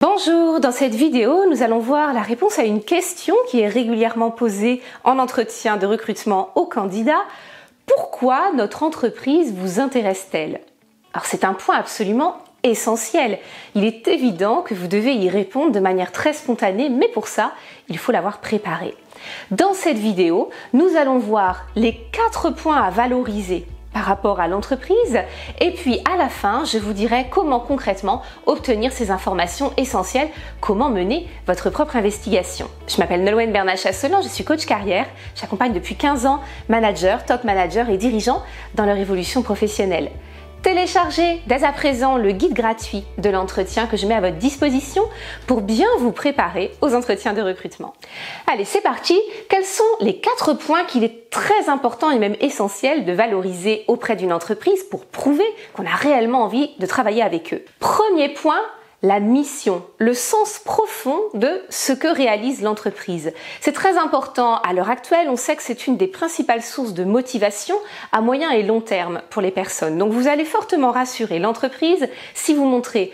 Bonjour, dans cette vidéo, nous allons voir la réponse à une question qui est régulièrement posée en entretien de recrutement aux candidats. Pourquoi notre entreprise vous intéresse-t-elle? Alors c'est un point absolument essentiel. Il est évident que vous devez y répondre de manière très spontanée, mais pour ça, il faut l'avoir préparé. Dans cette vidéo, nous allons voir les 4 points à valoriser par rapport à l'entreprise et puis à la fin, je vous dirai comment concrètement obtenir ces informations essentielles, comment mener votre propre investigation. Je m'appelle Nolwenn Bernat-Chasselan, je suis coach carrière, j'accompagne depuis 15 ans managers, top managers et dirigeants dans leur évolution professionnelle. Téléchargez dès à présent le guide gratuit de l'entretien que je mets à votre disposition pour bien vous préparer aux entretiens de recrutement. Allez, c'est parti. Quels sont les 4 points qu'il est très important et même essentiel de valoriser auprès d'une entreprise pour prouver qu'on a réellement envie de travailler avec eux? Premier point, la mission, le sens profond de ce que réalise l'entreprise. C'est très important à l'heure actuelle, on sait que c'est une des principales sources de motivation à moyen et long terme pour les personnes. Donc vous allez fortement rassurer l'entreprise si vous montrez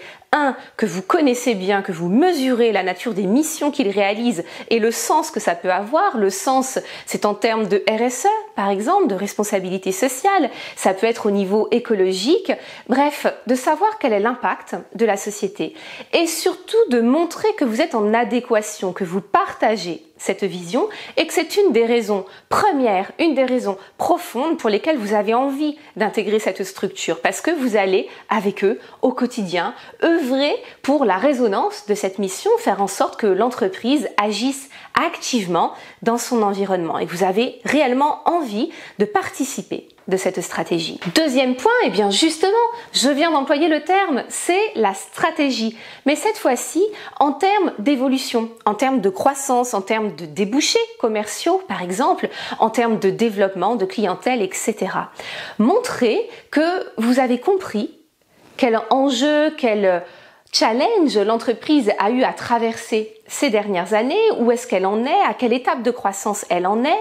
que vous connaissez bien, que vous mesurez la nature des missions qu'il réalise et le sens que ça peut avoir. Le sens, c'est en termes de RSE, par exemple, de responsabilité sociale. Ça peut être au niveau écologique. Bref, de savoir quel est l'impact de la société. Et surtout de montrer que vous êtes en adéquation, que vous partagez cette vision et que c'est une des raisons premières, une des raisons profondes pour lesquelles vous avez envie d'intégrer cette structure parce que vous allez avec eux au quotidien œuvrer pour la résonance de cette mission, faire en sorte que l'entreprise agisse activement dans son environnement et vous avez réellement envie de participer de cette stratégie. Deuxième point, et bien justement, je viens d'employer le terme, c'est la stratégie. Mais cette fois-ci, en termes d'évolution, en termes de croissance, en termes de débouchés commerciaux, par exemple, en termes de développement, de clientèle, etc. Montrez que vous avez compris quel enjeu, quel challenge l'entreprise a eu à traverser ces dernières années, où est-ce qu'elle en est, à quelle étape de croissance elle en est,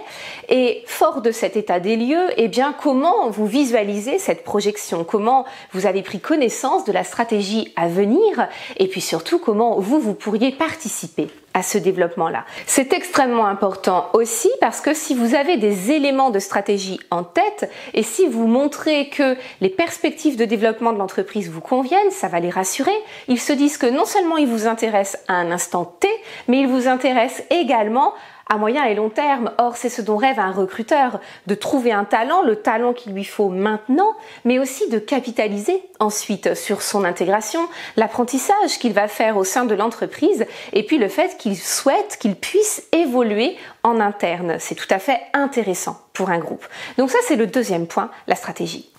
et fort de cet état des lieux, eh bien comment vous visualisez cette projection, comment vous avez pris connaissance de la stratégie à venir, et puis surtout comment vous pourriez participer à ce développement-là. C'est extrêmement important aussi parce que si vous avez des éléments de stratégie en tête et si vous montrez que les perspectives de développement de l'entreprise vous conviennent, ça va les rassurer. Ils se disent que non seulement ils vous intéressent à un instant T, mais ils vous intéressent également à moyen et long terme. Or, c'est ce dont rêve un recruteur, de trouver un talent, le talent qu'il lui faut maintenant, mais aussi de capitaliser ensuite sur son intégration, l'apprentissage qu'il va faire au sein de l'entreprise, et puis le fait qu'il souhaite qu'il puisse évoluer en interne. C'est tout à fait intéressant pour un groupe. Donc ça, c'est le deuxième point, la stratégie.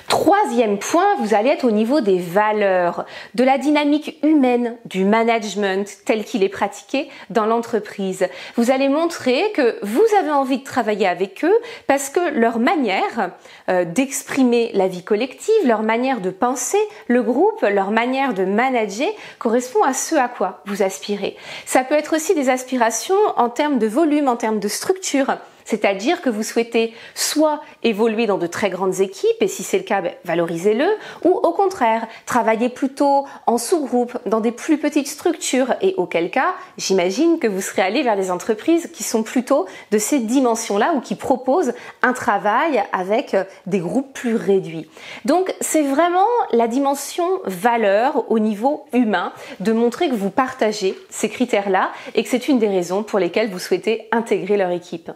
Troisième point, vous allez être au niveau des valeurs, de la dynamique humaine, du management tel qu'il est pratiqué dans l'entreprise. Vous allez montrer que vous avez envie de travailler avec eux parce que leur manière d'exprimer la vie collective, leur manière de penser le groupe, leur manière de manager correspond à ce à quoi vous aspirez. Ça peut être aussi des aspirations en termes de volume, en termes de structure. C'est-à-dire que vous souhaitez soit évoluer dans de très grandes équipes, et si c'est le cas, valorisez-le, ou au contraire, travailler plutôt en sous-groupe, dans des plus petites structures, et auquel cas, j'imagine que vous serez allé vers des entreprises qui sont plutôt de ces dimensions-là, ou qui proposent un travail avec des groupes plus réduits. Donc, c'est vraiment la dimension valeur au niveau humain, de montrer que vous partagez ces critères-là, et que c'est une des raisons pour lesquelles vous souhaitez intégrer leur équipe.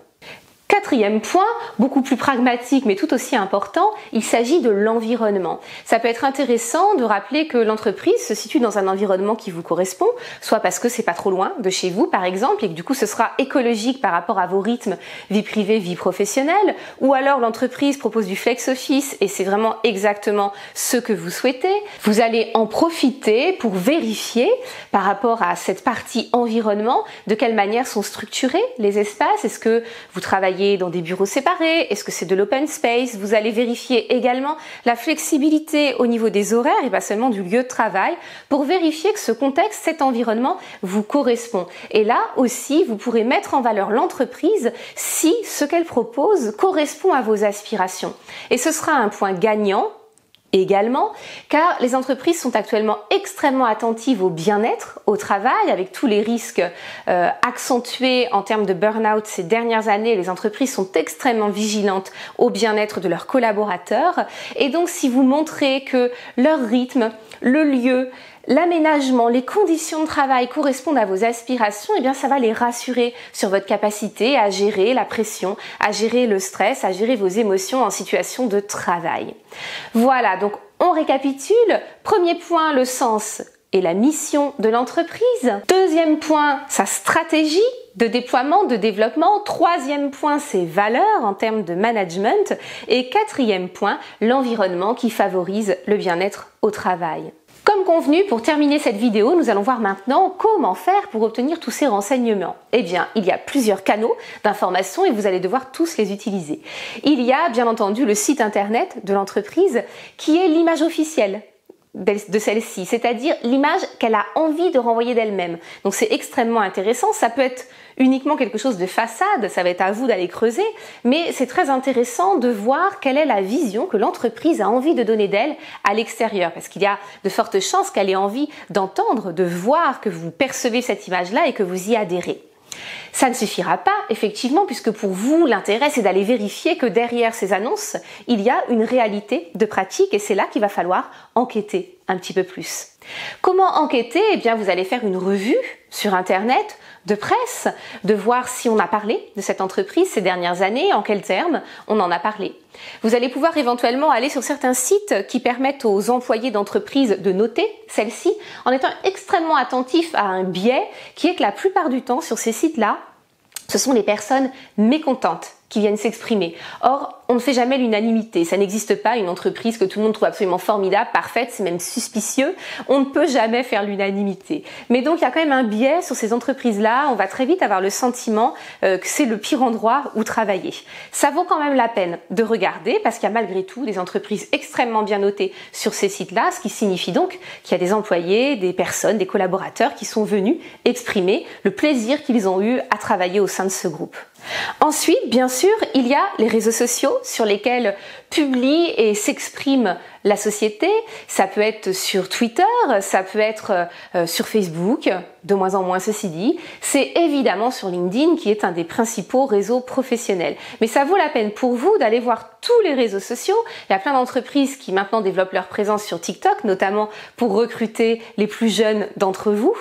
Quatrième point, beaucoup plus pragmatique mais tout aussi important, il s'agit de l'environnement. Ça peut être intéressant de rappeler que l'entreprise se situe dans un environnement qui vous correspond, soit parce que c'est pas trop loin de chez vous par exemple et que du coup ce sera écologique par rapport à vos rythmes vie privée, vie professionnelle, ou alors l'entreprise propose du flex office et c'est vraiment exactement ce que vous souhaitez. Vous allez en profiter pour vérifier par rapport à cette partie environnement de quelle manière sont structurés les espaces. Est-ce que vous travaillez dans des bureaux séparés? Est-ce que c'est de l'open space? Vous allez vérifier également la flexibilité au niveau des horaires et pas seulement du lieu de travail pour vérifier que ce contexte, cet environnement vous correspond. Et là aussi, vous pourrez mettre en valeur l'entreprise si ce qu'elle propose correspond à vos aspirations. Et ce sera un point gagnant Également, car les entreprises sont actuellement extrêmement attentives au bien-être au travail, avec tous les risques accentués en termes de burn-out ces dernières années. Les entreprises sont extrêmement vigilantes au bien-être de leurs collaborateurs. Et donc, si vous montrez que leur rythme, le lieu, l'aménagement, les conditions de travail correspondent à vos aspirations, eh bien ça va les rassurer sur votre capacité à gérer la pression, à gérer le stress, à gérer vos émotions en situation de travail. Voilà, donc on récapitule. Premier point, le sens et la mission de l'entreprise. Deuxième point, sa stratégie de déploiement, de développement. Troisième point, ses valeurs en termes de management. Et quatrième point, l'environnement qui favorise le bien-être au travail. Comme convenu, pour terminer cette vidéo, nous allons voir maintenant comment faire pour obtenir tous ces renseignements. Eh bien, il y a plusieurs canaux d'information et vous allez devoir tous les utiliser. Il y a bien entendu le site internet de l'entreprise qui est l'image officielle de celle-ci, c'est-à-dire l'image qu'elle a envie de renvoyer d'elle-même. Donc c'est extrêmement intéressant, ça peut être uniquement quelque chose de façade, ça va être à vous d'aller creuser, mais c'est très intéressant de voir quelle est la vision que l'entreprise a envie de donner d'elle à l'extérieur, parce qu'il y a de fortes chances qu'elle ait envie d'entendre, de voir que vous percevez cette image-là et que vous y adhérez. Ça ne suffira pas, effectivement, puisque pour vous, l'intérêt, c'est d'aller vérifier que derrière ces annonces, il y a une réalité de pratique et c'est là qu'il va falloir enquêter un petit peu plus. Comment enquêter? Eh bien, vous allez faire une revue sur Internet, de presse, de voir si on a parlé de cette entreprise ces dernières années, en quels termes on en a parlé. Vous allez pouvoir éventuellement aller sur certains sites qui permettent aux employés d'entreprise de noter celle-ci en étant extrêmement attentifs à un biais qui est que la plupart du temps sur ces sites-là, ce sont les personnes mécontentes qui viennent s'exprimer. Or, on ne fait jamais l'unanimité. Ça n'existe pas une entreprise que tout le monde trouve absolument formidable, parfaite, c'est même suspicieux. On ne peut jamais faire l'unanimité. Mais donc, il y a quand même un biais sur ces entreprises-là. On va très vite avoir le sentiment que c'est le pire endroit où travailler. Ça vaut quand même la peine de regarder parce qu'il y a malgré tout des entreprises extrêmement bien notées sur ces sites-là, ce qui signifie donc qu'il y a des employés, des personnes, des collaborateurs qui sont venus exprimer le plaisir qu'ils ont eu à travailler au sein de ce groupe. Ensuite, bien sûr, il y a les réseaux sociaux sur lesquels publie et s'exprime la société. Ça peut être sur Twitter, ça peut être sur Facebook, de moins en moins ceci dit. C'est évidemment sur LinkedIn qui est un des principaux réseaux professionnels. Mais ça vaut la peine pour vous d'aller voir tous les réseaux sociaux. Il y a plein d'entreprises qui maintenant développent leur présence sur TikTok, notamment pour recruter les plus jeunes d'entre vous.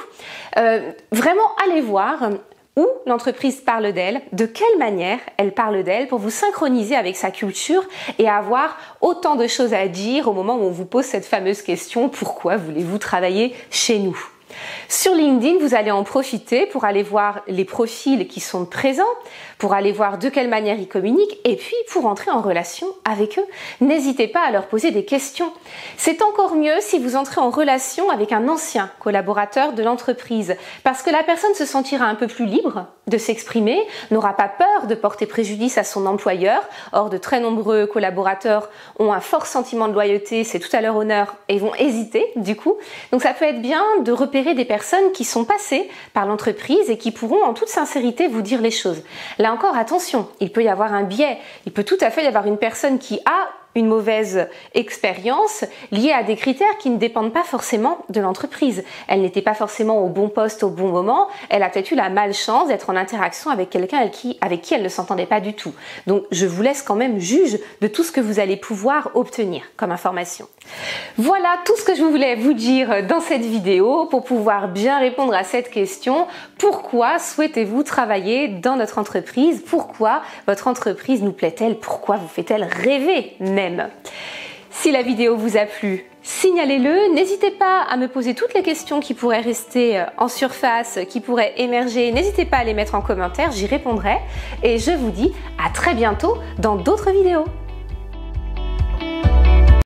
Vraiment, allez voir où l'entreprise parle d'elle, de quelle manière elle parle d'elle pour vous synchroniser avec sa culture et avoir autant de choses à dire au moment où on vous pose cette fameuse question « Pourquoi voulez-vous travailler chez nous ?» Sur LinkedIn, vous allez en profiter pour aller voir les profils qui sont présents, pour aller voir de quelle manière ils communiquent et puis pour entrer en relation avec eux. N'hésitez pas à leur poser des questions. C'est encore mieux si vous entrez en relation avec un ancien collaborateur de l'entreprise parce que la personne se sentira un peu plus libre de s'exprimer, n'aura pas peur de porter préjudice à son employeur. Or, de très nombreux collaborateurs ont un fort sentiment de loyauté, c'est tout à leur honneur et vont hésiter du coup. Donc ça peut être bien de repérer des personnes qui sont passées par l'entreprise et qui pourront en toute sincérité vous dire les choses. Là encore, attention, il peut y avoir un biais. Il peut tout à fait y avoir une personne qui a une mauvaise expérience liée à des critères qui ne dépendent pas forcément de l'entreprise. Elle n'était pas forcément au bon poste au bon moment. Elle a peut-être eu la malchance d'être en interaction avec quelqu'un avec qui elle ne s'entendait pas du tout. Donc, je vous laisse quand même juge de tout ce que vous allez pouvoir obtenir comme information. Voilà tout ce que je voulais vous dire dans cette vidéo pour pouvoir bien répondre à cette question. Pourquoi souhaitez-vous travailler dans notre entreprise? Pourquoi votre entreprise nous plaît-elle? Pourquoi vous fait-elle rêver même? Si la vidéo vous a plu, signalez-le. N'hésitez pas à me poser toutes les questions qui pourraient rester en surface, qui pourraient émerger. N'hésitez pas à les mettre en commentaire, j'y répondrai. Et je vous dis à très bientôt dans d'autres vidéos.